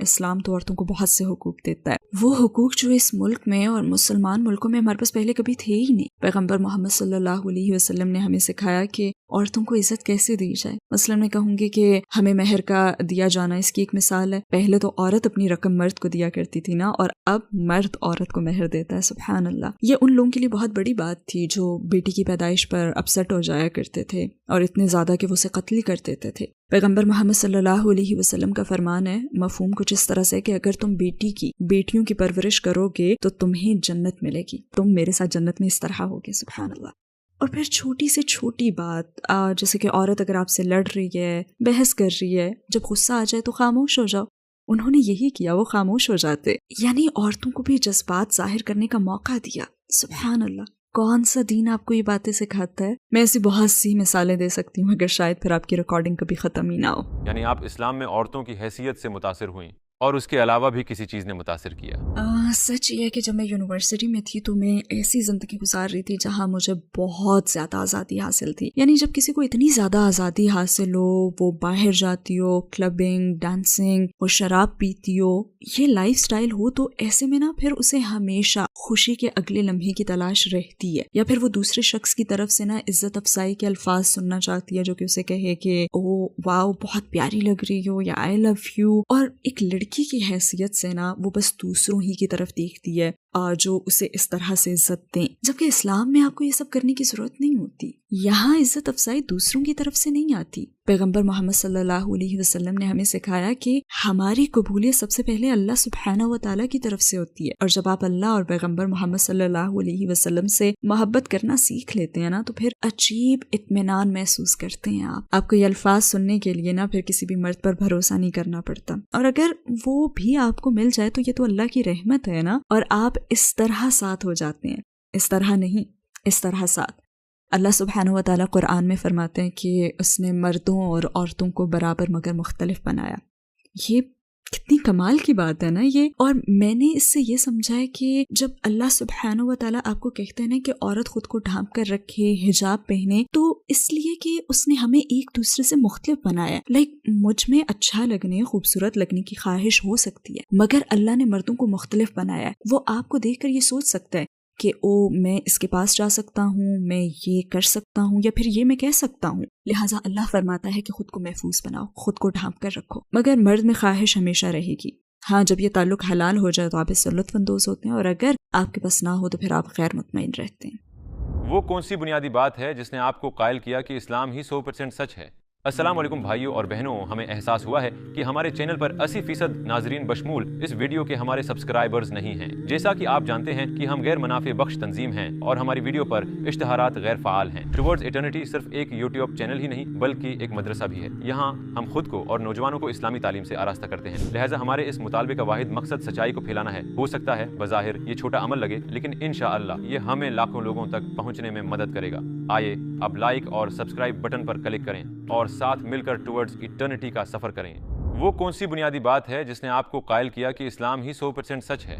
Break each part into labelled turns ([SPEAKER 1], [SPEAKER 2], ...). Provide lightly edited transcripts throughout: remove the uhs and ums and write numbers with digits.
[SPEAKER 1] اسلام تو عورتوں کو بہت سے حقوق دیتا ہے، وہ حقوق جو اس ملک میں اور مسلمان ملکوں میں ہمارے پاس پہلے کبھی تھے ہی نہیں۔ پیغمبر محمد صلی اللہ علیہ وسلم نے ہمیں سکھایا کہ عورتوں کو عزت کیسے دی جائے۔ مثلا میں کہوں گی کہ ہمیں مہر کا دیا جانا اس کی ایک مثال ہے۔ پہلے تو عورت اپنی رقم مرد کو دیا کرتی تھی نا، اور اب مرد عورت کو مہر دیتا ہے، سبحان اللہ۔ یہ ان لوگوں کے لیے بہت بڑی بات تھی جو بیٹی کی پیدائش پر اپسٹ ہو جایا کرتے تھے، اور اتنے زیادہ کہ وہ اسے قتل کر دیتے تھے۔ پیغمبر محمد صلی اللہ علیہ وسلم کا فرمان ہے، مفہوم کچھ اس طرح سے کہ اگر تم بیٹیوں کی پرورش کرو گے تو تمہیں جنت ملے گی، تم میرے ساتھ جنت میں اس طرح ہوگے، سبحان اللہ۔ اور پھر چھوٹی سے چھوٹی بات، جیسے کہ عورت اگر آپ سے لڑ رہی ہے، بحث کر رہی ہے، جب غصہ آ جائے تو خاموش ہو جاؤ۔ انہوں نے یہی کیا، وہ خاموش ہو جاتے، یعنی عورتوں کو بھی جذبات ظاہر کرنے کا موقع دیا، سبحان اللہ۔ کون سا دین آپ کو یہ باتیں سکھاتا ہے؟ میں ایسی بہت سی مثالیں دے سکتی ہوں، مگر شاید پھر آپ کی ریکارڈنگ کبھی ختم ہی نہ ہو۔
[SPEAKER 2] یعنی آپ اسلام میں عورتوں کی حیثیت سے متاثر ہوئیں اور اس کے علاوہ بھی کسی چیز نے متاثر کیا؟
[SPEAKER 1] سچ یہ ہے کہ جب میں یونیورسٹی میں تھی تو میں ایسی زندگی گزار رہی تھی جہاں مجھے بہت زیادہ آزادی حاصل تھی۔ یعنی جب کسی کو اتنی زیادہ آزادی حاصل ہو، وہ باہر جاتی ہو، کلبنگ، ڈانسنگ، وہ شراب پیتی ہو، یہ لائف سٹائل ہو، تو ایسے میں نا پھر اسے ہمیشہ خوشی کے اگلے لمحے کی تلاش رہتی ہے، یا پھر وہ دوسرے شخص کی طرف سے نا عزت افزائی کے الفاظ سننا چاہتی ہے جو کہ اسے کہے کہ او واو بہت پیاری لگ رہی ہو، یا آئی لو یو۔ اور ایک لڑکی کی حیثیت سے نا وہ بس دوسروں ہی کی طرف دیکھتی ہے جو اسے اس طرح سے عزت دیں، جبکہ اسلام میں آپ کو یہ سب کرنے کی ضرورت نہیں ہوتی۔ یہاں عزت افزائی دوسروں کی طرف سے نہیں آتی۔ پیغمبر محمد صلی اللہ علیہ وسلم نے ہمیں سکھایا کہ ہماری قبولیت سب سے پہلے اللہ سبحانہ و تعالیٰ کی طرف سے ہوتی ہے، اور جب آپ اللہ اور پیغمبر محمد صلی اللہ علیہ وسلم سے محبت کرنا سیکھ لیتے ہیں نا، تو پھر عجیب اطمینان محسوس کرتے ہیں۔ آپ کو یہ الفاظ سننے کے لیے نا پھر کسی بھی مرد پر بھروسہ نہیں کرنا پڑتا، اور اگر وہ بھی آپ کو مل جائے تو یہ تو اللہ کی رحمت ہے نا، اور آپ اس طرح ساتھ ہو جاتے ہیں، اس طرح نہیں، اس طرح ساتھ۔ اللہ سبحانہ و تعالیٰ قرآن میں فرماتے ہیں کہ اس نے مردوں اور عورتوں کو برابر مگر مختلف بنایا۔ یہ کتنی کمال کی بات ہے نا یہ۔ اور میں نے اس سے یہ سمجھا ہے کہ جب اللہ سبحانہ و تعالیٰ آپ کو کہتے ہیں نا کہ عورت خود کو ڈھانپ کر رکھے، حجاب پہنے، تو اس لیے کہ اس نے ہمیں ایک دوسرے سے مختلف بنایا ہے۔ مجھ میں اچھا لگنے، خوبصورت لگنے کی خواہش ہو سکتی ہے، مگر اللہ نے مردوں کو مختلف بنایا ہے۔ وہ آپ کو دیکھ کر یہ سوچ سکتا ہے کہ میں اس کے پاس جا سکتا ہوں، میں یہ کر سکتا ہوں، یا پھر یہ میں کہہ سکتا ہوں۔ لہٰذا اللہ فرماتا ہے کہ خود کو محفوظ بناؤ، خود کو ڈھانپ کر رکھو، مگر مرد میں خواہش ہمیشہ رہے گی۔ ہاں، جب یہ تعلق حلال ہو جائے تو آپ اس سے لطف اندوز ہوتے ہیں، اور اگر آپ کے پاس نہ ہو تو پھر آپ غیر مطمئن رہتے ہیں۔
[SPEAKER 2] وہ کون سی بنیادی بات ہے جس نے آپ کو قائل کیا کہ اسلام ہی 100% سچ ہے؟ السلام علیکم بھائیوں اور بہنوں، ہمیں احساس ہوا ہے کہ ہمارے چینل پر 80% ناظرین بشمول اس ویڈیو کے ہمارے سبسکرائبرز نہیں ہیں۔ جیسا کہ آپ جانتے ہیں کہ ہم غیر منافع بخش تنظیم ہیں اور ہماری ویڈیو پر اشتہارات غیر فعال ہیں۔ ٹوورڈز ایٹرنٹی صرف ایک یوٹیوب چینل ہی نہیں بلکہ ایک مدرسہ بھی ہے۔ یہاں ہم خود کو اور نوجوانوں کو اسلامی تعلیم سے آراستہ کرتے ہیں، لہٰذا ہمارے اس مطالبے کا واحد مقصد سچائی کو پھیلانا ہے۔ ہو سکتا ہے بظاہر یہ چھوٹا عمل لگے، لیکن انشاءاللہ یہ ہمیں لاکھوں لوگوں تک پہنچنے میں مدد کرے گا۔ آئیے اب لائک اور سبسکرائب بٹن پر کلک کریں اور ساتھ مل کر ٹوورڈز ایٹرنٹی کا سفر کریں۔ وہ کون سی بنیادی بات ہے جس نے آپ کو قائل کیا کہ اسلام ہی 100% سچ ہے؟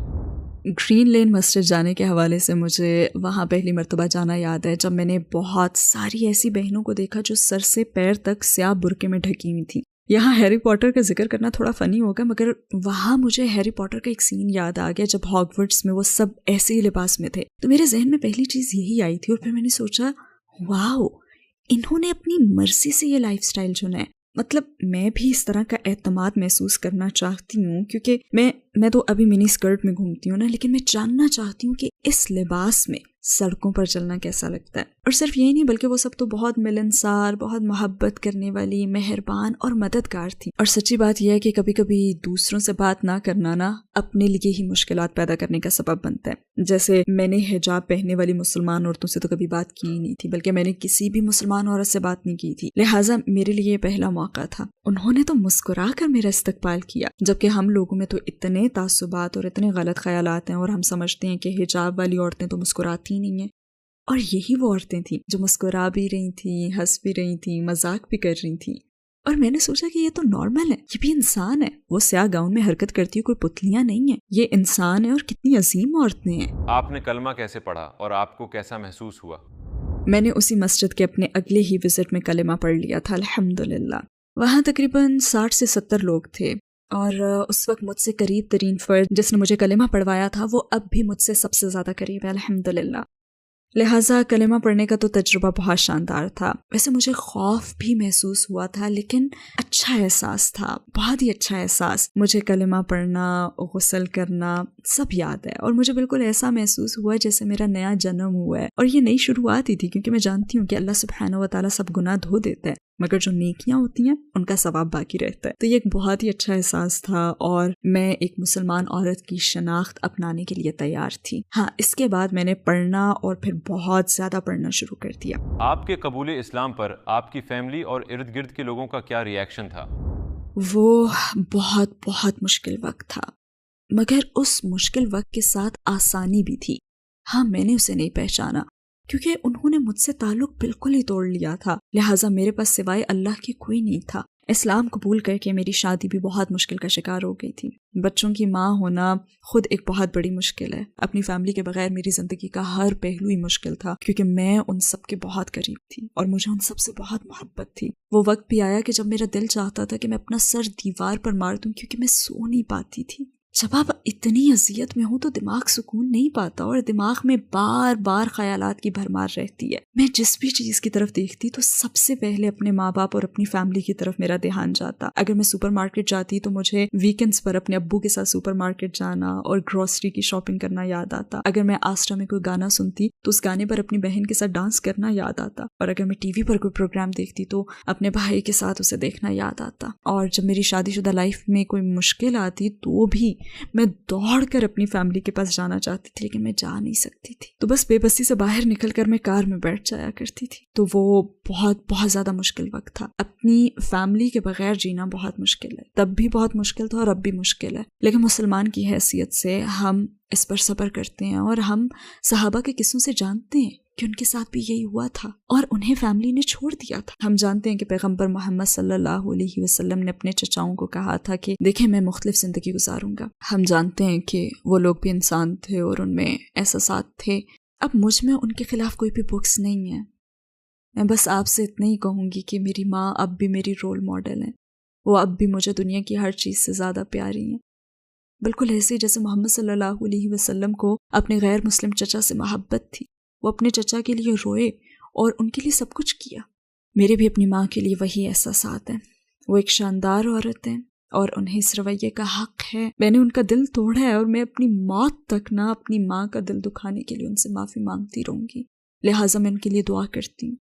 [SPEAKER 1] گرین لین مسجد جانے کے حوالے سے مجھے وہاں پہلی مرتبہ جانا یاد ہے، جب میں نے بہت ساری ایسی بہنوں کو دیکھا جو سر سے پیر تک سیاہ برقعے میں ڈھکی ہوئی تھیں۔ یہاں ہیری پوٹر کا ذکر کرنا تھوڑا فنی ہوگا، مگر وہاں مجھے ہیری پوٹر کا ایک سین یاد آ گیا جب ہاگورٹس میں وہ سب ایسے ہی لباس میں تھے، تو میرے ذہن میں پہلی چیز یہی آئی تھی، اور پھر میں نے سوچا واو، انہوں نے اپنی مرضی سے یہ لائف سٹائل چنا ہے۔ مطلب میں بھی اس طرح کا اعتماد محسوس کرنا چاہتی ہوں، کیونکہ میں تو ابھی منی اسکرٹ میں گھومتی ہوں نا، لیکن میں جاننا چاہتی ہوں کہ اس لباس میں سڑکوں پر چلنا کیسا لگتا ہے۔ اور صرف یہی نہیں بلکہ وہ سب تو بہت ملنسار، بہت محبت کرنے والی، مہربان اور مددگار تھی۔ اور سچی بات یہ ہے کہ کبھی کبھی دوسروں سے بات نہ کرنا نا اپنے لیے ہی مشکلات پیدا کرنے کا سبب بنتا ہے۔ جیسے میں نے حجاب پہننے والی مسلمان عورتوں سے تو کبھی بات کی ہی نہیں تھی، بلکہ میں نے کسی بھی مسلمان عورت سے بات نہیں کی تھی، لہٰذا میرے لیے یہ پہلا موقع تھا۔ انہوں نے تو مسکرا کر میرا استقبال کیا، جبکہ ہم لوگوں میں تو اتنے تعصبات اور اتنے غلط خیالات ہیں، اور ہم سمجھتے ہیں کہ حجاب والی عورتیں تو مسکراتی نہیں ہیں، اور یہی وہ عورتیں تھیں جو مسکرا بھی رہی تھیں، ہنس بھی رہی تھیں، مذاق بھی کر رہی تھیں۔ اور میں نے سوچا کہ یہ تو نارمل ہے، یہ بھی انسان ہے، وہ سیاہ گاؤن میں حرکت کرتی ہے، کوئی پتلیاں نہیں ہیں، یہ انسان ہے، اور کتنی عظیم عورتیں ہیں۔
[SPEAKER 2] آپ نے کلمہ کیسے پڑھا اور آپ کو کیسا محسوس ہوا؟
[SPEAKER 1] میں نے اسی مسجد کے اپنے اگلے ہی وزٹ میں کلمہ پڑھ لیا تھا، الحمدللہ۔ وہاں تقریباً 60 سے 70 لوگ تھے، اور اس وقت مجھ سے قریب ترین فرد جس نے مجھے کلمہ پڑھوایا تھا وہ اب بھی مجھ سے سب سے زیادہ قریب ہے الحمدللہ. لہٰذا کلمہ پڑھنے کا تو تجربہ بہت شاندار تھا. ویسے مجھے خوف بھی محسوس ہوا تھا لیکن اچھا احساس تھا، بہت ہی اچھا احساس. مجھے کلمہ پڑھنا، غسل کرنا سب یاد ہے اور مجھے بالکل ایسا محسوس ہوا جیسے میرا نیا جنم ہوا ہے. اور یہ نئی شروعات ہی تھی کیونکہ میں جانتی ہوں کہ اللہ سبحانہ و تعالیٰ سب گناہ دھو دیتا ہے مگر جو نیکیاں ہوتی ہیں ان کا ثواب باقی رہتا ہے. تو یہ ایک بہت ہی اچھا احساس تھا اور میں ایک مسلمان عورت کی شناخت اپنانے کے لیے تیار تھی. ہاں، اس کے بعد میں نے پڑھنا اور پھر بہت زیادہ پڑھنا شروع کر دیا.
[SPEAKER 2] آپ کے قبول اسلام پر آپ کی فیملی اور ارد گرد کے لوگوں کا کیا ری ایکشن تھا؟
[SPEAKER 1] وہ بہت بہت مشکل وقت تھا مگر اس مشکل وقت کے ساتھ آسانی بھی تھی. ہاں، میں نے اسے نہیں پہچانا کیونکہ انہوں نے مجھ سے تعلق بالکل ہی توڑ لیا تھا، لہٰذا میرے پاس سوائے اللہ کے کوئی نہیں تھا. اسلام قبول کر کے میری شادی بھی بہت مشکل کا شکار ہو گئی تھی. بچوں کی ماں ہونا خود ایک بہت بڑی مشکل ہے. اپنی فیملی کے بغیر میری زندگی کا ہر پہلو ہی مشکل تھا کیونکہ میں ان سب کے بہت قریب تھی اور مجھے ان سب سے بہت محبت تھی. وہ وقت بھی آیا کہ جب میرا دل چاہتا تھا کہ میں اپنا سر دیوار پر مار دوں کیونکہ میں سو نہیں پاتی تھی. جب آپ اتنی اذیت میں ہوں تو دماغ سکون نہیں پاتا اور دماغ میں بار بار خیالات کی بھرمار رہتی ہے. میں جس بھی چیز کی طرف دیکھتی تو سب سے پہلے اپنے ماں باپ اور اپنی فیملی کی طرف میرا دھیان جاتا. اگر میں سپر مارکیٹ جاتی تو مجھے ویکینڈز پر اپنے ابو کے ساتھ سپر مارکیٹ جانا اور گروسری کی شاپنگ کرنا یاد آتا. اگر میں آسٹا میں کوئی گانا سنتی تو اس گانے پر اپنی بہن کے ساتھ ڈانس کرنا یاد آتا. اور اگر میں ٹی وی پر کوئی پروگرام دیکھتی تو اپنے بھائی کے ساتھ اسے دیکھنا یاد آتا. اور جب میری شادی شدہ لائف میں کوئی مشکل آتی تو بھی میں دوڑ کر اپنی فیملی کے پاس جانا چاہتی تھی لیکن میں جا نہیں سکتی تھی. تو بس بے بسی سے باہر نکل کر میں کار میں بیٹھ جایا کرتی تھی. تو وہ بہت زیادہ مشکل وقت تھا. اپنی فیملی کے بغیر جینا بہت مشکل ہے، تب بھی بہت مشکل تھا اور اب بھی مشکل ہے. لیکن مسلمان کی حیثیت سے ہم اس پر صبر کرتے ہیں اور ہم صحابہ کے قصوں سے جانتے ہیں کہ ان کے ساتھ بھی یہی ہوا تھا اور انہیں فیملی نے چھوڑ دیا تھا. ہم جانتے ہیں کہ پیغمبر محمد صلی اللہ علیہ وسلم نے اپنے چچاؤں کو کہا تھا کہ دیکھیں میں مختلف زندگی گزاروں گا. ہم جانتے ہیں کہ وہ لوگ بھی انسان تھے اور ان میں احساسات تھے. اب مجھ میں ان کے خلاف کوئی بھی بکس نہیں ہے. میں بس آپ سے اتنا ہی کہوں گی کہ میری ماں اب بھی میری رول ماڈل ہیں. وہ اب بھی مجھے دنیا کی ہر چیز سے زیادہ پیاری ہیں، بالکل ایسے جیسے محمد صلی اللہ علیہ وسلم کو اپنے غیر مسلم چچا سے محبت تھی. وہ اپنے چچا کے لیے روئے اور ان کے لیے سب کچھ کیا. میرے بھی اپنی ماں کے لیے وہی احساسات ہیں. وہ ایک شاندار عورت ہیں اور انہیں اس رویے کا حق ہے. میں نے ان کا دل توڑا ہے اور میں اپنی موت تک نہ اپنی ماں کا دل دکھانے کے لیے ان سے معافی مانگتی رہوں گی. لہٰذا میں ان کے لیے دعا کرتی ہوں.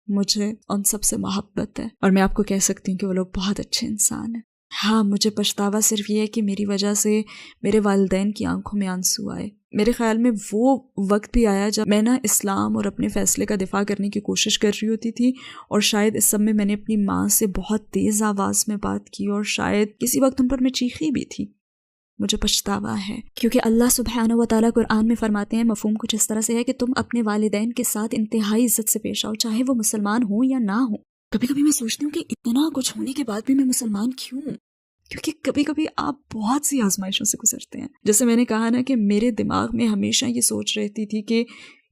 [SPEAKER 1] مجھے ان سب سے محبت ہے اور میں آپ کو کہہ سکتی ہوں کہ وہ لوگ بہت اچھے انسان ہیں. ہاں، مجھے پچھتاوا صرف یہ ہے کہ میری وجہ سے میرے والدین کی آنکھوں میں آنسو آئے. میرے خیال میں وہ وقت بھی آیا جب میں اسلام اور اپنے فیصلے کا دفاع کرنے کی کوشش کر رہی ہوتی تھی اور شاید اس سب میں نے اپنی ماں سے بہت تیز آواز میں بات کی اور شاید کسی وقت ان پر میں چیخی بھی تھی. مجھے پچھتاوا ہے کیونکہ اللہ سبحانہ و تعالیٰ قرآن میں فرماتے ہیں، مفہوم کچھ اس طرح سے ہے کہ تم اپنے والدین کے ساتھ انتہائی عزت سے پیش آؤ چاہے وہ مسلمان ہوں یا نہ ہوں. کبھی کبھی میں سوچتی ہوں کہ اتنا کچھ ہونے کے بعد بھی میں مسلمان کیوں ہوں، کیونکہ کبھی کبھی آپ بہت سی آزمائشوں سے گزرتے ہیں. جیسے میں نے کہا نا کہ میرے دماغ میں ہمیشہ یہ سوچ رہتی تھی کہ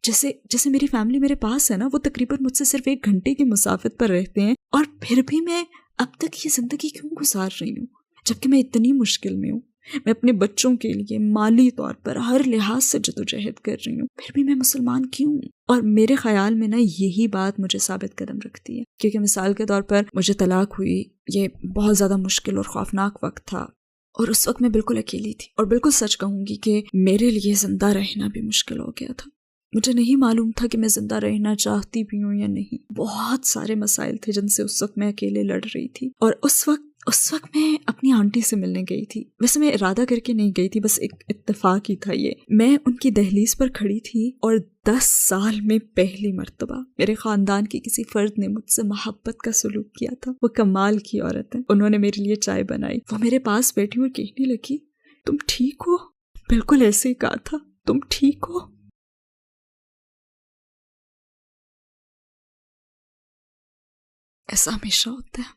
[SPEAKER 1] جیسے میری فیملی میرے پاس ہے نا، وہ تقریباً مجھ سے صرف 1 گھنٹے کی مسافت پر رہتے ہیں اور پھر بھی میں اب تک یہ زندگی کیوں گزار رہی ہوں جبکہ میں اتنی مشکل میں ہوں. میں اپنے بچوں کے لیے مالی طور پر ہر لحاظ سے جدوجہد کر رہی ہوں، پھر بھی میں مسلمان کیوں ہوں؟ اور میرے خیال میں نا یہی بات مجھے ثابت قدم رکھتی ہے. کیونکہ مثال کے طور پر مجھے طلاق ہوئی، یہ بہت زیادہ مشکل اور خوفناک وقت تھا اور اس وقت میں بالکل اکیلی تھی اور بالکل سچ کہوں گی کہ میرے لیے زندہ رہنا بھی مشکل ہو گیا تھا. مجھے نہیں معلوم تھا کہ میں زندہ رہنا چاہتی بھی ہوں یا نہیں. بہت سارے مسائل تھے جن سے اس وقت میں اکیلے لڑ رہی تھی اور اس وقت میں اپنی آنٹی سے ملنے گئی تھی. ویسے میں ارادہ کر کے نہیں گئی تھی، بس ایک اتفاق ہی تھا یہ. میں ان کی دہلیز پر کھڑی تھی اور 10 سال میں پہلی مرتبہ میرے خاندان کے کسی فرد نے مجھ سے محبت کا سلوک کیا تھا. وہ کمال کی عورت ہے. انہوں نے میرے لیے چائے بنائی. وہ میرے پاس بیٹھی اور کہنے لگی، تم ٹھیک ہو؟ بالکل ایسے ہی کہا تھا، تم ٹھیک ہو؟ ایسا ہمیشہ ہوتا ہے.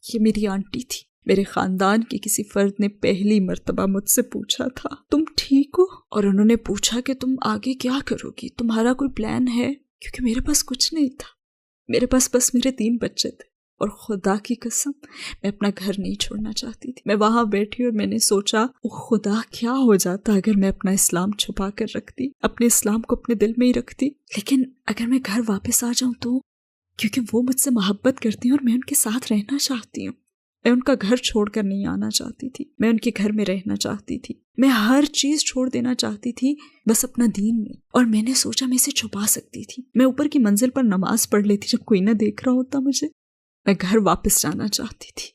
[SPEAKER 1] یہ میری آنٹی تھی. میرے خاندان کے کسی فرد نے پہلی مرتبہ مجھ سے پوچھا تھا، تم ٹھیک ہو؟ اور انہوں نے پوچھا کہ تم آگے کیا کرو گی، تمہارا کوئی پلان ہے؟ کیونکہ میرے پاس کچھ نہیں تھا. میرے پاس بس میرے 3 بچے تھے. اور خدا کی قسم میں اپنا گھر نہیں چھوڑنا چاہتی تھی. میں وہاں بیٹھی اور میں نے سوچا او خدا کیا ہو جاتا اگر میں اپنا اسلام چھپا کر رکھتی, اپنے اسلام کو اپنے دل میں ہی رکھتی. لیکن اگر میں گھر واپس آ جاؤں تو, کیونکہ وہ مجھ سے محبت کرتی ہیں اور میں ان کے ساتھ رہنا چاہتی ہوں. میں ان کا گھر چھوڑ کر نہیں آنا چاہتی تھی, میں ان کے گھر میں رہنا چاہتی تھی. میں ہر چیز چھوڑ دینا چاہتی تھی بس اپنا دین نہیں. اور میں نے سوچا میں اسے چھپا سکتی تھی. میں اوپر کی منزل پر نماز پڑھ لیتی جب کوئی نہ دیکھ رہا ہوتا مجھے. میں گھر واپس جانا چاہتی تھی.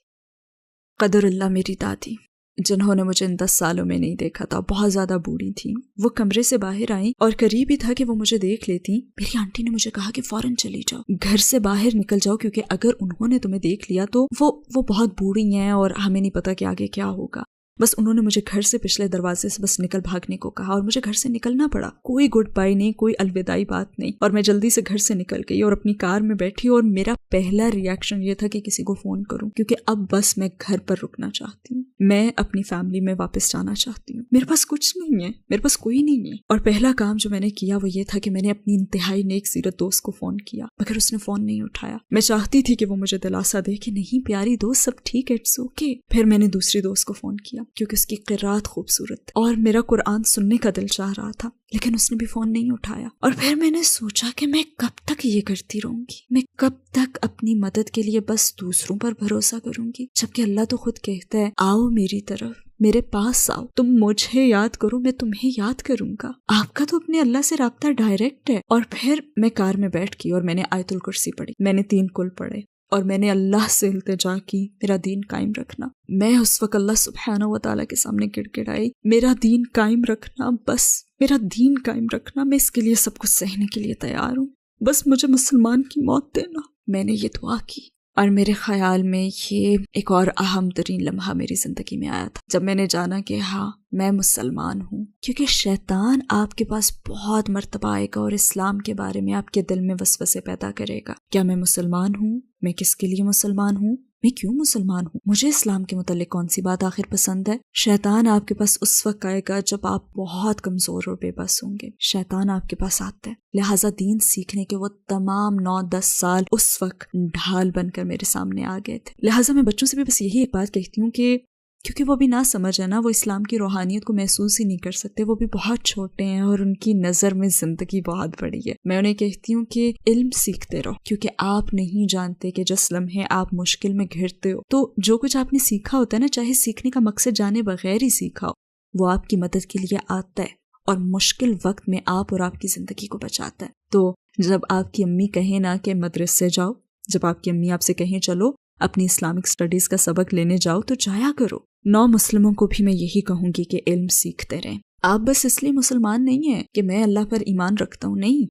[SPEAKER 1] قدر اللہ میری دادی جنہوں نے مجھے ان 10 سالوں میں نہیں دیکھا تھا, بہت زیادہ بوڑھی تھیں. وہ کمرے سے باہر آئیں اور قریب ہی تھا کہ وہ مجھے دیکھ لیتی. میری آنٹی نے مجھے کہا کہ فوراً چلی جاؤ, گھر سے باہر نکل جاؤ, کیونکہ اگر انہوں نے تمہیں دیکھ لیا تو وہ بہت بوڑھی ہیں اور ہمیں نہیں پتا کہ آگے کیا ہوگا. بس انہوں نے مجھے گھر سے پچھلے دروازے سے بس نکل بھاگنے کو کہا اور مجھے گھر سے نکلنا پڑا. کوئی گڈ بائی نہیں, کوئی الوداعی بات نہیں, اور میں جلدی سے گھر سے نکل گئی اور اپنی کار میں بیٹھی. اور میرا پہلا ری ایکشن یہ تھا کہ کسی کو فون کروں, کیونکہ اب بس میں گھر پر رکنا چاہتی ہوں. میں اپنی فیملی میں واپس جانا چاہتی ہوں. میرے پاس کچھ نہیں ہے, میرے پاس کوئی نہیں ہے. اور پہلا کام جو میں نے کیا وہ یہ تھا کہ میں نے اپنی انتہائی نیک سیرت دوست کو فون کیا, مگر اس نے فون نہیں اٹھایا. میں چاہتی تھی کہ وہ مجھے دلاسا دے کہ نہیں پیاری دوست سب ٹھیک ہے, اٹس اوکے. پھر میں نے دوسری دوست کو فون کیا کیونکہ اس کی قرات خوبصورت اور میرا قرآن سننے کا دل چاہ رہا تھا, لیکن اس نے بھی فون نہیں اٹھایا. اور پھر میں نے سوچا کہ میں کب تک یہ کرتی رہوں گی, میں کب تک اپنی مدد کے لیے بس دوسروں پر بھروسہ کروں گی, جبکہ اللہ تو خود کہتا ہے آؤ میری طرف, میرے پاس آؤ, تم مجھے یاد کرو میں تمہیں یاد کروں گا. آپ کا تو اپنے اللہ سے رابطہ ڈائریکٹ ہے. اور پھر میں کار میں بیٹھ گئی اور میں نے آیت الکرسی پڑھی, میں نے 3 کل پڑھے اور میں نے اللہ سے التجا کی میرا دین قائم رکھنا. میں اس وقت اللہ سبحانہ و تعالیٰ کے سامنے گڑ گڑائی, میرا دین قائم رکھنا, بس میرا دین قائم رکھنا, میں اس کے لیے سب کچھ سہنے کے لیے تیار ہوں, بس مجھے مسلمان کی موت دینا. میں نے یہ دعا کی اور میرے خیال میں یہ ایک اور اہم ترین لمحہ میری زندگی میں آیا تھا جب میں نے جانا کہ ہاں میں مسلمان ہوں. کیونکہ شیطان آپ کے پاس بہت مرتبہ آئے گا اور اسلام کے بارے میں آپ کے دل میں وسوسے پیدا کرے گا. کیا میں مسلمان ہوں؟ میں کس کے لیے مسلمان ہوں؟ میں کیوں مسلمان ہوں؟ مجھے اسلام کے متعلق کون سی بات آخر پسند ہے؟ شیطان آپ کے پاس اس وقت آئے گا جب آپ بہت کمزور اور بے بس ہوں گے. شیطان آپ کے پاس آتا ہے. لہٰذا دین سیکھنے کے وہ تمام 9-10 سال اس وقت ڈھال بن کر میرے سامنے آ گئے تھے. لہٰذا میں بچوں سے بھی بس یہی ایک بات کہتی ہوں کہ کیونکہ وہ بھی نہ سمجھ ہے نا, وہ اسلام کی روحانیت کو محسوس ہی نہیں کر سکتے, وہ بھی بہت چھوٹے ہیں اور ان کی نظر میں زندگی بہت بڑی ہے. میں انہیں کہتی ہوں کہ علم سیکھتے رہو, کیونکہ آپ نہیں جانتے کہ جس لمحے آپ مشکل میں گھرتے ہو تو جو کچھ آپ نے سیکھا ہوتا ہے نا, چاہے سیکھنے کا مقصد جانے بغیر ہی سیکھا ہو, وہ آپ کی مدد کے لیے آتا ہے اور مشکل وقت میں آپ اور آپ کی زندگی کو بچاتا ہے. تو جب آپ کی امی کہیں نا کہ مدرسے جاؤ, جب آپ کی امی آپ سے کہیں چلو اپنی اسلامک اسٹڈیز کا سبق لینے جاؤ, تو جایا کرو. نو مسلموں کو بھی میں یہی کہوں گی کہ علم سیکھتے رہیں. آپ بس اس لیے مسلمان نہیں ہیں کہ میں اللہ پر ایمان رکھتا ہوں, نہیں,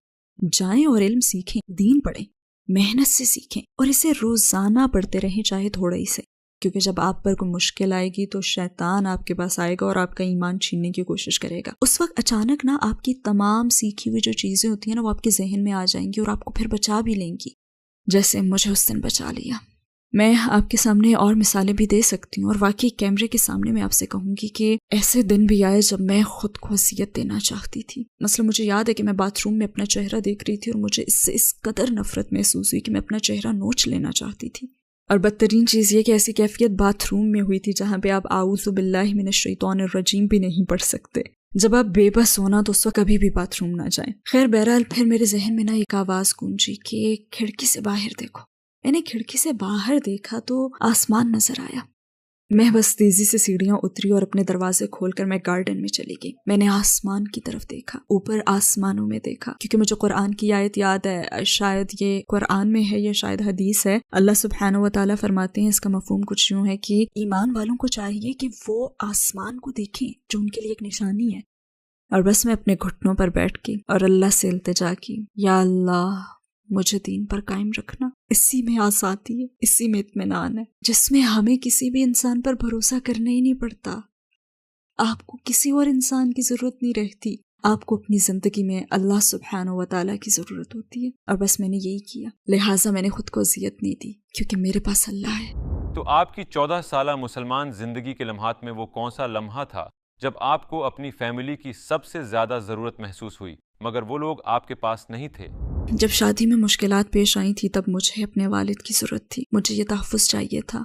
[SPEAKER 1] جائیں اور علم سیکھیں, دین پڑھیں, محنت سے سیکھیں اور اسے روزانہ پڑھتے رہیں, چاہے تھوڑا ہی سے. کیونکہ جب آپ پر کوئی مشکل آئے گی تو شیطان آپ کے پاس آئے گا اور آپ کا ایمان چھیننے کی کوشش کرے گا. اس وقت اچانک نا آپ کی تمام سیکھی ہوئی جو چیزیں ہوتی ہیں نا, وہ آپ کے ذہن میں آ جائیں گی اور آپ کو پھر بچا بھی لیں گی, جیسے مجھے اس دن بچا لیا. میں آپ کے سامنے اور مثالیں بھی دے سکتی ہوں, اور واقعی کیمرے کے سامنے میں آپ سے کہوں گی کہ ایسے دن بھی آئے جب میں خود کو اذیت دینا چاہتی تھی. مثلا مجھے یاد ہے کہ میں باتھ روم میں اپنا چہرہ دیکھ رہی تھی اور مجھے اس سے اس قدر نفرت محسوس ہوئی کہ میں اپنا چہرہ نوچ لینا چاہتی تھی. اور بدترین چیز یہ کہ ایسی کیفیت باتھ روم میں ہوئی تھی جہاں پہ آپ اعوذ باللہ من الشیطان الرجیم بھی نہیں پڑھ سکتے. جب آپ بے بس ہونا تو اس وقت کبھی بھی باتھ روم نہ جائیں. خیر بہرحال پھر میرے ذہن میں نا ایک آواز گونجی کہ کھڑکی سے باہر دیکھو. میں نے کھڑکی سے باہر دیکھا تو آسمان نظر آیا. میں بس تیزی سے سیڑھیاں اتری اور اپنے دروازے کھول کر میں گارڈن میں چلی گئی. میں نے آسمان کی طرف دیکھا, اوپر آسمانوں میں دیکھا, کیونکہ مجھے قرآن کی آیت یاد ہے, شاید یہ قرآن میں ہے یا شاید حدیث ہے. اللہ سبحانہ و تعالیٰ فرماتے ہیں, اس کا مفہوم کچھ یوں ہے کہ ایمان والوں کو چاہیے کہ وہ آسمان کو دیکھیں جو ان کے لیے ایک نشانی ہے. اور بس میں اپنے گھٹنوں پر بیٹھ گئی اور اللہ سے التجا کی, یا اللہ مجھے دین پر قائم رکھنا. اسی میں آزادی ہے, اسی میں اطمینان ہے, جس میں ہمیں کسی بھی انسان پر بھروسہ کرنا ہی نہیں پڑتا. آپ کو کسی اور انسان کی ضرورت نہیں رہتی, آپ کو اپنی زندگی میں اللہ سبحانہ و تعالیٰ کی ضرورت ہوتی ہے. اور بس میں نے یہی کیا, لہٰذا میں نے خود کو اذیت نہیں دی کیونکہ میرے پاس اللہ ہے.
[SPEAKER 2] تو آپ کی 14 سالہ مسلمان زندگی کے لمحات میں وہ کون سا لمحہ تھا جب آپ کو اپنی فیملی کی سب سے زیادہ ضرورت محسوس ہوئی مگر وہ لوگ آپ کے پاس نہیں تھے؟
[SPEAKER 1] جب شادی میں مشکلات پیش آئی تھی تب مجھے اپنے والد کی ضرورت تھی، مجھے یہ تحفظ چاہیے تھا،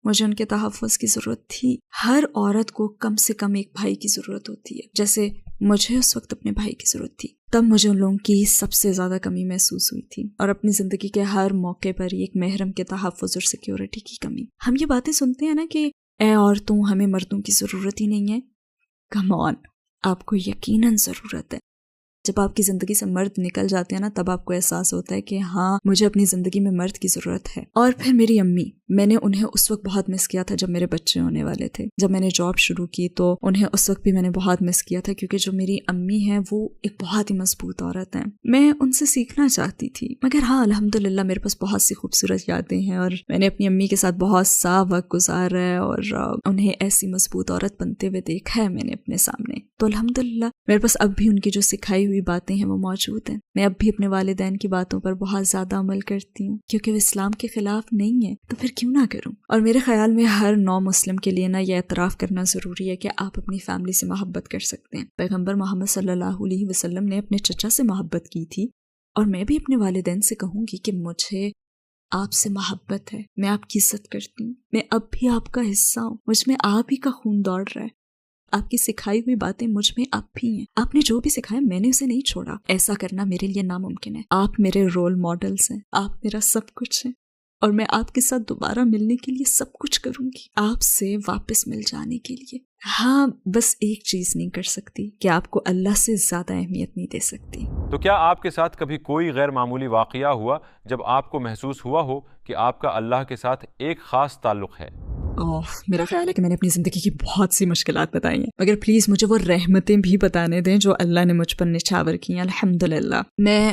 [SPEAKER 1] مجھے ان کے تحفظ کی ضرورت تھی۔ ہر عورت کو کم سے کم ایک بھائی کی ضرورت ہوتی ہے، جیسے مجھے اس وقت اپنے بھائی کی ضرورت تھی۔ تب مجھے ان لوگوں کی سب سے زیادہ کمی محسوس ہوئی تھی، اور اپنی زندگی کے ہر موقع پر ایک محرم کے تحفظ اور سیکیورٹی کی کمی۔ ہم یہ باتیں سنتے ہیں نا کہ اے عورتوں ہمیں مردوں کی ضرورت ہی نہیں ہے، کم آن، آپ کو یقیناً ضرورت ہے۔ جب آپ کی زندگی سے مرد نکل جاتے ہیں نا تب آپ کو احساس ہوتا ہے کہ ہاں مجھے اپنی زندگی میں مرد کی ضرورت ہے۔ اور پھر میری امی، میں نے انہیں اس وقت بہت مس کیا تھا جب میرے بچے ہونے والے تھے۔ جب میں نے جاب شروع کی تو انہیں اس وقت بھی میں نے بہت مس کیا تھا، کیونکہ جو میری امی ہیں وہ ایک بہت ہی مضبوط عورت ہیں۔ میں ان سے سیکھنا چاہتی تھی، مگر ہاں الحمدللہ میرے پاس بہت سی خوبصورت یادیں ہیں، اور میں نے اپنی امی کے ساتھ بہت سا وقت گزارا ہے، اور انہیں ایسی مضبوط عورت بنتے ہوئے دیکھا ہے میں نے اپنے سامنے۔ تو الحمدللہ میرے پاس اب بھی ان کی جو سکھائی ہوئی باتیں ہیں وہ موجود ہیں۔ میں اب بھی اپنے والدین کی باتوں پر بہت زیادہ عمل کرتی ہوں، کیونکہ وہ اسلام کے خلاف نہیں ہے، تو پھر کیوں نہ کروں۔ اور میرے خیال میں ہر نو مسلم کے لیے نا یہ اعتراف کرنا ضروری ہے کہ آپ اپنی فیملی سے محبت کر سکتے ہیں۔ پیغمبر محمد صلی اللہ علیہ وسلم نے اپنے چچا سے محبت کی تھی، اور میں بھی اپنے والدین سے کہوں گی کہ مجھے آپ سے محبت ہے، میں آپ کی عزت کرتی ہوں، میں اب بھی آپ کا حصہ ہوں، مجھ میں آپ ہی کا خون دوڑ رہا ہے۔ آپ کی سکھائی ہوئی باتیں مجھ میں اب بھی ہیں، آپ نے جو بھی سکھایا میں نے اسے نہیں چھوڑا۔ ایسا کرنا میرے لیے ناممکن ہے۔ آپ میرے رول ماڈلز ہیں، آپ میرا سب کچھ ہیں، اور میں آپ کے ساتھ دوبارہ ملنے کے لیے سب کچھ کروں گی، آپ سے واپس مل جانے کے لیے۔ ہاں بس ایک چیز نہیں کر سکتی کہ آپ کو اللہ سے زیادہ اہمیت نہیں دے سکتی۔
[SPEAKER 2] تو کیا آپ کے ساتھ کبھی کوئی غیر معمولی واقعہ ہوا جب آپ کو محسوس ہوا ہو کہ آپ کا اللہ کے ساتھ ایک خاص تعلق ہے؟
[SPEAKER 1] میرا خیال ہے کہ میں نے اپنی زندگی کی بہت سی مشکلات بتائی ہیں، مگر پلیز مجھے وہ رحمتیں بھی بتانے دیں جو اللہ نے مجھ پر نچھاور کی ہیں الحمدللہ۔ میں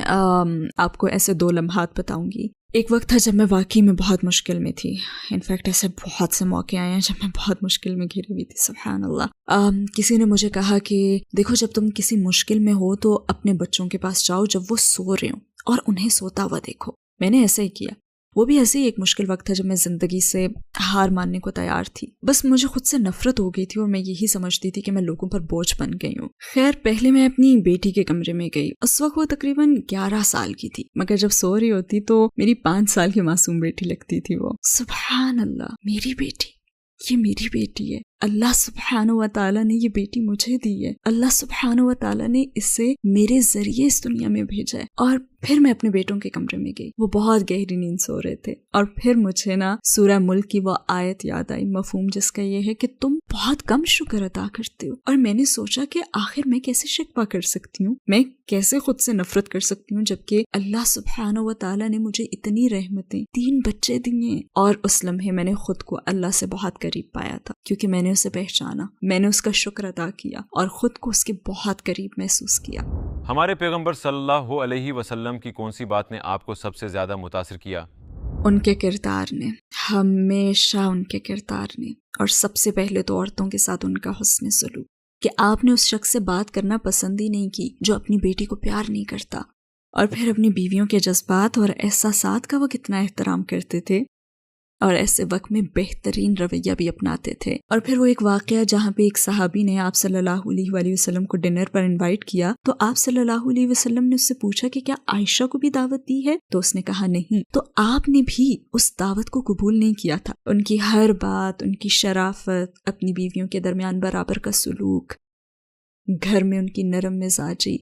[SPEAKER 1] آپ کو ایسے 2 لمحات بتاؤں گی۔ ایک وقت تھا جب میں واقعی میں بہت مشکل میں تھی، انفیکٹ ایسے بہت سے موقع آئے ہیں جب میں بہت مشکل میں گھری ہوئی تھی، سبحان اللہ۔ کسی نے مجھے کہا کہ دیکھو جب تم کسی مشکل میں ہو تو اپنے بچوں کے پاس جاؤ جب وہ سو رہے ہوں، اور انہیں سوتا ہوا دیکھو۔ میں نے ایسا ہی کیا۔ وہ بھی ایسے ہی ایک مشکل وقت تھا جب میں زندگی سے ہار ماننے کو تیار تھی، بس مجھے خود سے نفرت ہو گئی تھی، اور میں یہی سمجھتی تھی کہ میں لوگوں پر بوجھ بن گئی ہوں۔ خیر پہلے میں اپنی بیٹی کے کمرے میں گئی، اس وقت وہ تقریباً 11 سال کی تھی، مگر جب سو رہی ہوتی تو میری 5 سال کی معصوم بیٹی لگتی تھی وہ۔ سبحان اللہ، میری بیٹی، یہ میری بیٹی ہے، اللہ سبحانہ و تعالیٰ نے یہ بیٹی مجھے دی ہے، اللہ سبحانہ و تعالیٰ نے اسے میرے ذریعے اس دنیا میں بھیجا ہے۔ اور پھر میں اپنے بیٹوں کے کمرے میں گئی، وہ بہت گہری نیند سو رہے تھے، اور پھر مجھے نا سورہ ملک کی وہ آیت یاد آئی، مفہوم جس کا یہ ہے کہ تم بہت کم شکر ادا کرتے ہو۔ اور میں نے سوچا کہ آخر میں کیسے شکوہ کر سکتی ہوں، میں کیسے خود سے نفرت کر سکتی ہوں، جبکہ اللہ سبحانہ و تعالیٰ نے مجھے اتنی رحمتیں، 3 بچے دیے۔ اور اس لمحے میں نے خود کو اللہ سے بہت قریب پایا تھا، کیونکہ میں نے اسے پہچانا، میں نے اس کا شکر ادا کیا، اور خود کو اس کے بہت قریب محسوس کیا۔
[SPEAKER 2] ہمارے پیغمبر صلی اللہ علیہ وسلم کی کون سی بات نے آپ کو سب سے زیادہ متاثر کیا؟
[SPEAKER 1] ان کے کردار نے، ہمیشہ ان کے کردار نے، اور سب سے پہلے تو عورتوں کے ساتھ ان کا حسن سلوک، کہ آپ نے اس شخص سے بات کرنا پسند ہی نہیں کی جو اپنی بیٹی کو پیار نہیں کرتا، اور پھر اپنی بیویوں کے جذبات اور احساسات کا وہ کتنا احترام کرتے تھے، اور ایسے وقت میں بہترین رویہ بھی اپناتے تھے۔ اور پھر وہ ایک واقعہ جہاں پہ ایک صحابی نے آپ صلی اللہ علیہ وآلہ وسلم کو ڈنر پر انوائٹ کیا، تو آپ صلی اللہ علیہ وسلم نے اس سے پوچھا کہ کیا عائشہ کو بھی دعوت دی ہے؟ تو اس نے کہا نہیں، تو آپ نے بھی اس دعوت کو قبول نہیں کیا تھا۔ ان کی ہر بات، ان کی شرافت، اپنی بیویوں کے درمیان برابر کا سلوک، گھر میں ان کی نرم مزاجی،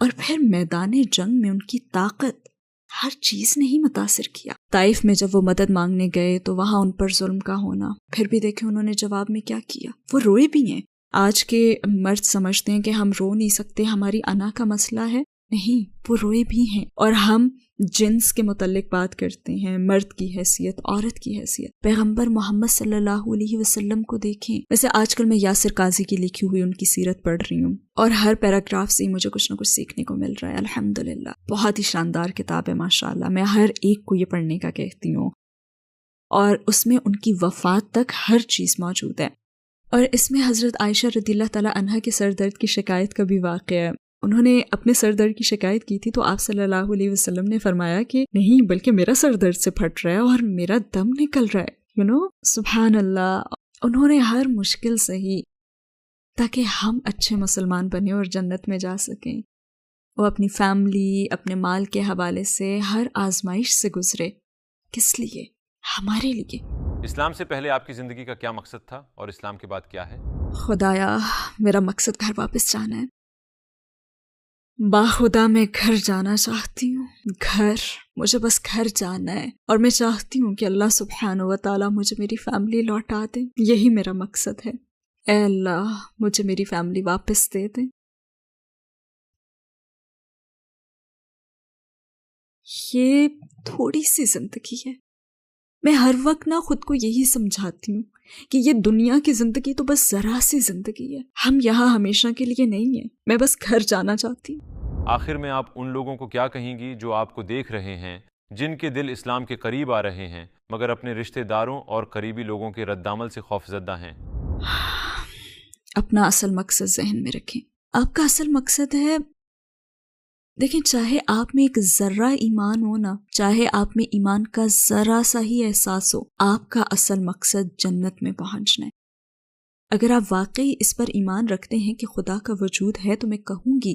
[SPEAKER 1] اور پھر میدان جنگ میں ان کی طاقت، ہر چیز نے ہی متاثر کیا۔ طائف میں جب وہ مدد مانگنے گئے تو وہاں ان پر ظلم کا ہونا، پھر بھی دیکھیں انہوں نے جواب میں کیا کیا، وہ روئے بھی ہیں۔ آج کے مرد سمجھتے ہیں کہ ہم رو نہیں سکتے، ہماری انا کا مسئلہ ہے، نہیں، وہ روئے بھی ہیں۔ اور ہم جنس کے متعلق بات کرتے ہیں، مرد کی حیثیت، عورت کی حیثیت۔ پیغمبر محمد صلی اللہ علیہ وسلم کو دیکھیں۔ ویسے آج کل میں یاسر قاضی کی لکھی ہوئی ان کی سیرت پڑھ رہی ہوں، اور ہر پیراگراف سے مجھے کچھ نہ کچھ سیکھنے کو مل رہا ہے، الحمدللہ۔ بہت ہی شاندار کتاب ہے ماشاءاللہ، میں ہر ایک کو یہ پڑھنے کا کہتی ہوں، اور اس میں ان کی وفات تک ہر چیز موجود ہے۔ اور اس میں حضرت عائشہ رضی اللہ تعالیٰ عنہا کے سر درد کی شکایت کا بھی واقعہ ہے۔ انہوں نے اپنے سر درد کی شکایت کی تھی تو آپ صلی اللہ علیہ وسلم نے فرمایا کہ نہیں، بلکہ میرا سر درد سے پھٹ رہا ہے اور میرا دم نکل رہا ہے، سبحان اللہ۔ انہوں نے ہر مشکل سہی تاکہ ہم اچھے مسلمان بنے اور جنت میں جا سکیں۔ وہ اپنی فیملی، اپنے مال کے حوالے سے ہر آزمائش سے گزرے. کس لیے؟ ہمارے لیے.
[SPEAKER 2] اسلام سے پہلے آپ کی زندگی کا کیا مقصد تھا اور اسلام کے بعد کیا ہے؟
[SPEAKER 1] خدایا، میرا مقصد گھر واپس جانا ہے. باخدا میں گھر جانا چاہتی ہوں. گھر، مجھے بس گھر جانا ہے. اور میں چاہتی ہوں کہ اللہ سبحانہ و تعالیٰ مجھے میری فیملی لوٹا دے. یہی میرا مقصد ہے. اے اللہ، مجھے میری فیملی واپس دے دے. یہ تھوڑی سی زندگی ہے. میں ہر وقت خود کو یہی سمجھاتی ہوں کہ یہ دنیا کی زندگی تو بس ذرا سی زندگی ہے. ہم یہاں ہمیشہ کے لیے نہیں ہیں. میں بس گھر جانا چاہتی ہوں.
[SPEAKER 2] آخر میں آپ ان لوگوں کو کیا کہیں گی جو آپ کو دیکھ رہے ہیں، جن کے دل اسلام کے قریب آ رہے ہیں مگر اپنے رشتہ داروں اور قریبی لوگوں کے رد عمل سے خوفزدہ ہیں؟
[SPEAKER 1] اپنا اصل مقصد ذہن میں رکھیں. آپ کا اصل مقصد ہے، دیکھیں، چاہے آپ میں ایک ذرہ ایمان ہو نا، چاہے آپ میں ایمان کا ذرا سا ہی احساس ہو، آپ کا اصل مقصد جنت میں پہنچنا ہے. اگر آپ واقعی اس پر ایمان رکھتے ہیں کہ خدا کا وجود ہے تو میں کہوں گی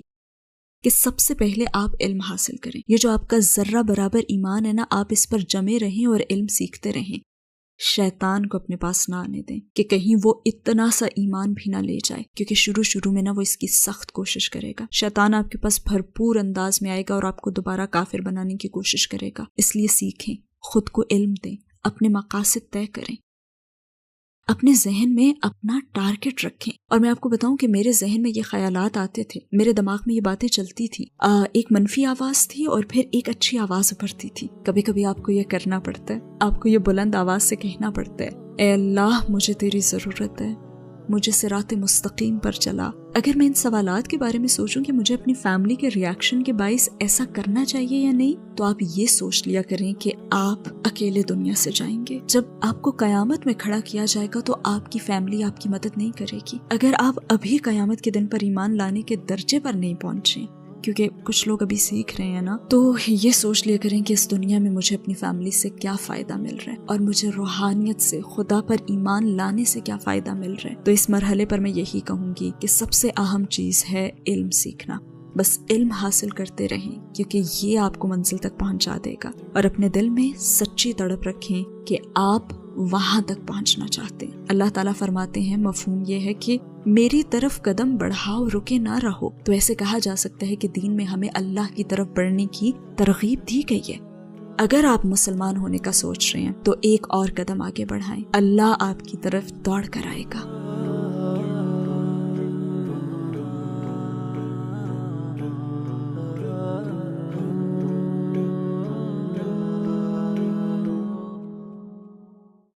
[SPEAKER 1] کہ سب سے پہلے آپ علم حاصل کریں. یہ جو آپ کا ذرہ برابر ایمان ہے نا، آپ اس پر جمے رہیں اور علم سیکھتے رہیں. شیطان کو اپنے پاس نہ آنے دیں کہ کہیں وہ اتنا سا ایمان بھی نہ لے جائے، کیونکہ شروع میں وہ اس کی سخت کوشش کرے گا. شیطان آپ کے پاس بھرپور انداز میں آئے گا اور آپ کو دوبارہ کافر بنانے کی کوشش کرے گا. اس لیے سیکھیں، خود کو علم دیں، اپنے مقاصد طے کریں، اپنے ذہن میں اپنا ٹارگٹ رکھیں. اور میں آپ کو بتاؤں کہ میرے ذہن میں یہ خیالات آتے تھے، میرے دماغ میں یہ باتیں چلتی تھی. ایک منفی آواز تھی اور پھر ایک اچھی آواز ابھرتی تھی. کبھی کبھی آپ کو یہ کرنا پڑتا ہے، آپ کو یہ بلند آواز سے کہنا پڑتا ہے، اے اللہ، مجھے تیری ضرورت ہے، مجھے صراط مستقیم پر چلا. اگر میں ان سوالات کے بارے میں سوچوں کہ مجھے اپنی فیملی کے ریاکشن کے باعث ایسا کرنا چاہیے یا نہیں، تو آپ یہ سوچ لیا کریں کہ آپ اکیلے دنیا سے جائیں گے. جب آپ کو قیامت میں کھڑا کیا جائے گا تو آپ کی فیملی آپ کی مدد نہیں کرے گی. اگر آپ ابھی قیامت کے دن پر ایمان لانے کے درجے پر نہیں پہنچے، کیونکہ کچھ لوگ ابھی سیکھ رہے ہیں نا، تو یہ سوچ لیا کریں کہ اس دنیا میں مجھے اپنی فیملی سے کیا فائدہ مل رہا ہے اور مجھے روحانیت سے، خدا پر ایمان لانے سے کیا فائدہ مل رہا ہے. تو اس مرحلے پر میں یہی کہوں گی کہ سب سے اہم چیز ہے علم سیکھنا. بس علم حاصل کرتے رہیں، کیونکہ یہ آپ کو منزل تک پہنچا دے گا. اور اپنے دل میں سچی تڑپ رکھیں کہ آپ وہاں تک پہنچنا چاہتے ہیں. اللہ تعالیٰ فرماتے ہیں، مفہوم یہ ہے کہ میری طرف قدم بڑھاؤ، رکے نہ رہو. تو ایسے کہا جا سکتا ہے کہ دین میں ہمیں اللہ کی طرف بڑھنے کی ترغیب دی گئی ہے. اگر آپ مسلمان ہونے کا سوچ رہے ہیں تو ایک اور قدم آگے بڑھائیں، اللہ آپ کی طرف دوڑ کر آئے گا.